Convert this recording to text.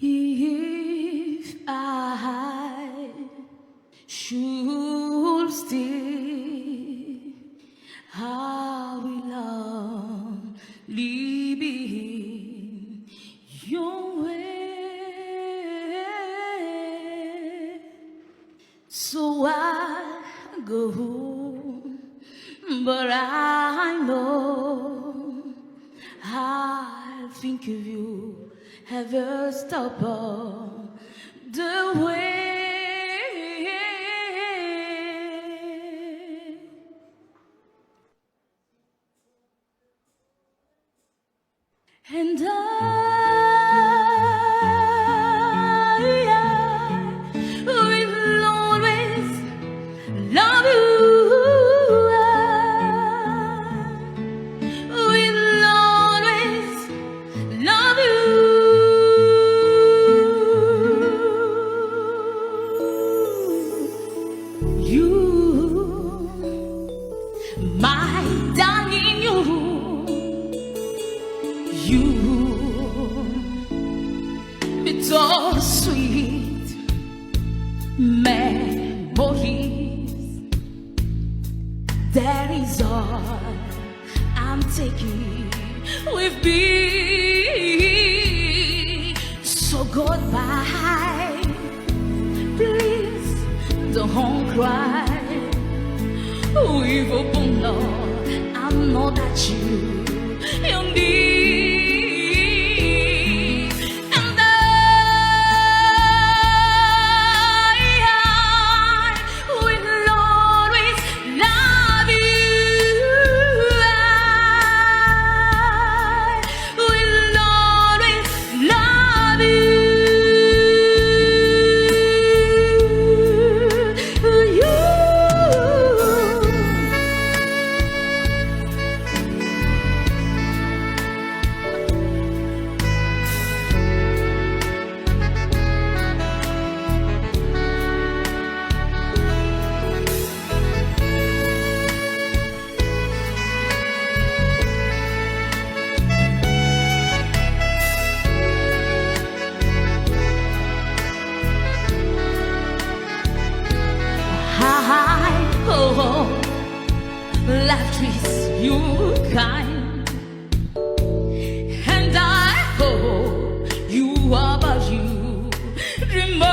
If I should stay, I will only be in your way. So I go home, but I know I'll think of you ever stop on the way. And I will always love you. I will always love you. You, my darling, you bittersweet memories. That is all I'm taking with me. So goodbye, please don't cry. We've opened up, I know that you need. And I will always love you. I will always love you. Life treats you kind, and I hope you are, but you remember.